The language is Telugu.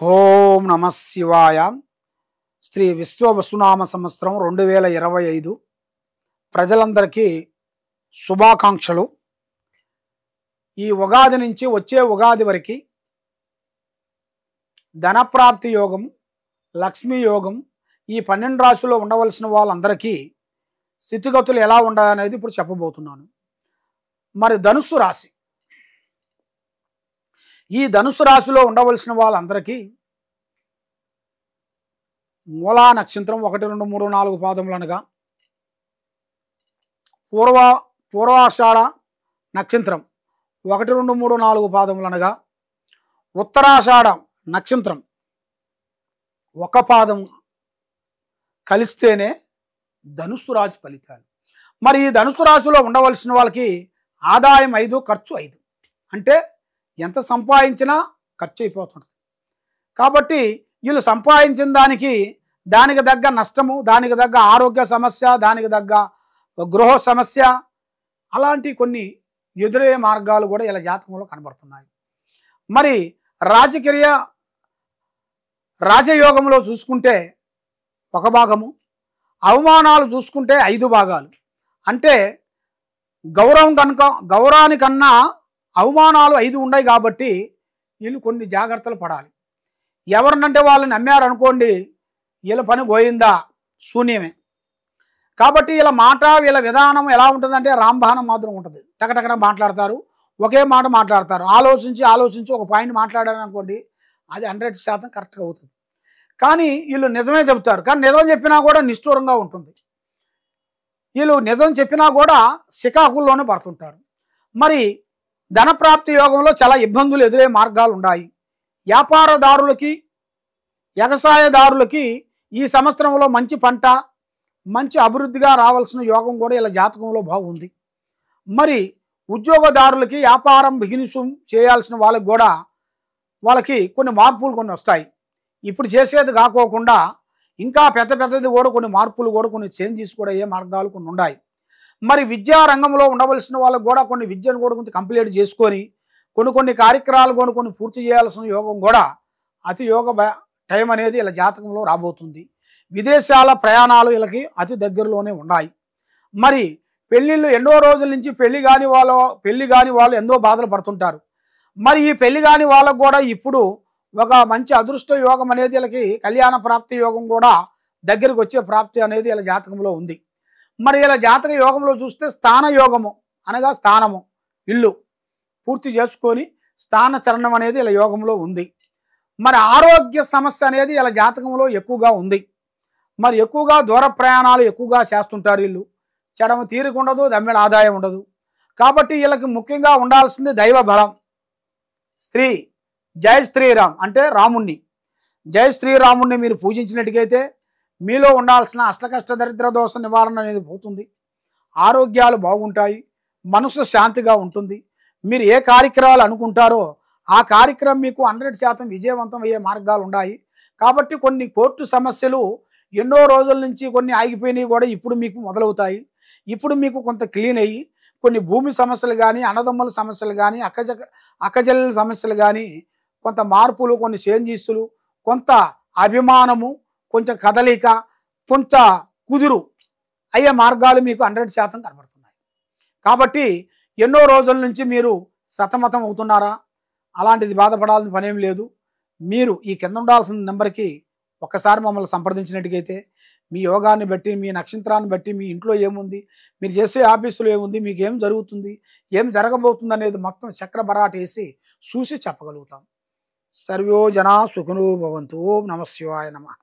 ఓం నమ శివాయ. శ్రీ విశ్వవసునామ సంవత్సరం 2025 ప్రజలందరికీ శుభాకాంక్షలు. ఈ ఉగాది నుంచి వచ్చే ఉగాది వరకు ధనప్రాప్తి యోగం, లక్ష్మీ యోగం ఈ 12 రాశుల్లో ఉండవలసిన వాళ్ళందరికీ స్థితిగతులు ఎలా ఉండాలనేది ఇప్పుడు చెప్పబోతున్నాను. మరి ధనుస్సు రాశి, ఈ ధనుసు రాశిలో ఉండవలసిన వాళ్ళందరికీ మూలా నక్షత్రం 1, 2, 3, 4 పాదములు అనగా పూర్వాషాఢ నక్షత్రం 1, 2, 3, 4 పాదములు అనగా ఉత్తరాషాఢ నక్షత్రం 1 పాదం కలిస్తేనే ధనుస్సు రాశి ఫలితాలు. మరి ఈ ధనుస్సు రాశిలో ఉండవలసిన వాళ్ళకి ఆదాయం 5, ఖర్చు 5. అంటే ఎంత సంపాదించినా ఖర్చు అయిపోతుంది. కాబట్టి వీళ్ళు సంపాదించిన దానికి తగ్గ నష్టము, దానికి తగ్గ ఆరోగ్య సమస్య, దానికి తగ్గ గృహ సమస్య, అలాంటి కొన్ని ఎదురయ్యే మార్గాలు కూడా ఇలా జాతకంలో కనబడుతున్నాయి. మరి రాజయోగంలో చూసుకుంటే 1 భాగము, అవమానాలు చూసుకుంటే 5 భాగాలు. అంటే గౌరవానికన్నా అవమానాలు 5 ఉన్నాయి. కాబట్టి వీళ్ళు కొన్ని జాగ్రత్తలు పడాలి. ఎవరినంటే వాళ్ళని నమ్మారనుకోండి, వీళ్ళ పని పోయిందా, శూన్యమే. కాబట్టి వీళ్ళ మాట, వీళ్ళ విధానం ఎలా ఉంటుందంటే రాంబాణం మాత్రం ఉంటుంది. టకటకన మాట్లాడతారు, ఒకే మాట మాట్లాడతారు. ఆలోచించి ఒక పాయింట్ మాట్లాడారు అనుకోండి, అది 100% కరెక్ట్గా అవుతుంది. కానీ వీళ్ళు నిజమే చెబుతారు. కానీ నిజం చెప్పినా కూడా నిష్ఠూరంగా ఉంటుంది. వీళ్ళు నిజం చెప్పినా కూడా సికాకుల్లోనే పడుతుంటారు. మరి ధనప్రాప్తి యోగంలో చాలా ఇబ్బందులు ఎదురయ్యే మార్గాలు ఉన్నాయి. వ్యాపారదారులకి, వ్యవసాయదారులకి ఈ సంవత్సరంలో మంచి పంట, మంచి అభివృద్ధిగా రావాల్సిన యోగం కూడా ఇలా జాతకంలో బాగుంది. మరి ఉద్యోగదారులకి, వ్యాపారం బిజినెస్ చేయాల్సిన వాళ్ళకి కూడా వాళ్ళకి కొన్ని మార్పులు వస్తాయి. ఇప్పుడు చేసేది కాకోకుండా ఇంకా పెద్దది కూడా కొన్ని మార్పులు కూడా, కొన్ని చేంజెస్ కూడా అయ్యే మార్గాలు కొన్ని ఉన్నాయి. మరి విద్యా రంగంలో ఉండవలసిన వాళ్ళకు కూడా కొన్ని విద్యను కూడా కొంచెం కంప్లీట్ చేసుకొని కొన్ని కార్యక్రమాలు కూడా కొన్ని పూర్తి చేయాల్సిన యోగం కూడా అతి యోగ టైం అనేది ఇలా జాతకంలో రాబోతుంది. విదేశాల ప్రయాణాలు వీళ్ళకి అతి దగ్గరలోనే ఉన్నాయి. మరి పెళ్ళిళ్ళు ఎన్నో రోజుల నుంచి పెళ్లి కాని వాళ్ళు ఎన్నో బాధలు పడుతుంటారు. మరి ఈ పెళ్లి కాని వాళ్ళకు కూడా ఇప్పుడు ఒక మంచి అదృష్ట యోగం అనేది వీళ్ళకి కళ్యాణ ప్రాప్తి యోగం కూడా దగ్గరికి వచ్చే ప్రాప్తి అనేది ఇలా జాతకంలో ఉంది. మరి ఇలా జాతక యోగంలో చూస్తే స్థాన యోగము అనగా స్థానము, ఇల్లు పూర్తి చేసుకొని స్థాన చలనం అనేది ఇలా యోగంలో ఉంది. మరి ఆరోగ్య సమస్య అనేది ఇలా జాతకంలో ఎక్కువగా ఉంది. మరి ఎక్కువగా దూర ప్రయాణాలు ఎక్కువగా చేస్తుంటారు. వీళ్ళు చెడమ తీరిక ఉండదు, దమ్మెడ ఆదాయం ఉండదు. కాబట్టి వీళ్ళకి ముఖ్యంగా ఉండాల్సింది దైవ బలం. జై శ్రీరామ్ అంటే రాముణ్ణి, జై శ్రీరాముణ్ణి మీరు పూజించినట్టుకైతే మీలో ఉండాల్సిన అష్టకష్ట దరిద్ర దోష నివారణ అనేది పోతుంది. ఆరోగ్యాలు బాగుంటాయి, మనసు శాంతిగా ఉంటుంది. మీరు ఏ కార్యక్రమాలు అనుకుంటారో ఆ కార్యక్రమం మీకు 100% విజయవంతం అయ్యే మార్గాలు ఉన్నాయి. కాబట్టి కొన్ని కోర్టు సమస్యలు ఎన్నో రోజుల నుంచి కొన్ని ఆగిపోయినవి కూడా ఇప్పుడు మీకు మొదలవుతాయి. ఇప్పుడు మీకు కొంత క్లీన్ అయ్యి కొన్ని భూమి సమస్యలు కానీ, అన్నదమ్ముల సమస్యలు కానీ, అక్కచెల్లెల సమస్యలు కానీ, కొంత మార్పులు, కొన్ని చేంజెస్లు, కొంత అభిమానము, కొంచెం కదలిక, కొంత కుదురు అయ్యే మార్గాలు మీకు 100% కనబడుతున్నాయి. కాబట్టి ఎన్నో రోజుల నుంచి మీరు సతమతం అవుతున్నారా? అలాంటిది బాధపడాల్సిన పనేం లేదు. మీరు ఈ కింద ఉండాల్సిన నెంబర్కి ఒక్కసారి మమ్మల్ని సంప్రదించినట్టుకైతే మీ యోగాన్ని బట్టి, మీ నక్షత్రాన్ని బట్టి, మీ ఇంట్లో ఏముంది, మీరు చేసే ఆఫీసులో ఏముంది, మీకు ఏం జరుగుతుంది, ఏం జరగబోతుంది అనేది మొత్తం చక్ర బరాట వేసి చూసి చెప్పగలుగుతాం. సర్వో జనా సుఖినో భవంతు. ఓం నమ శివాయ నమః.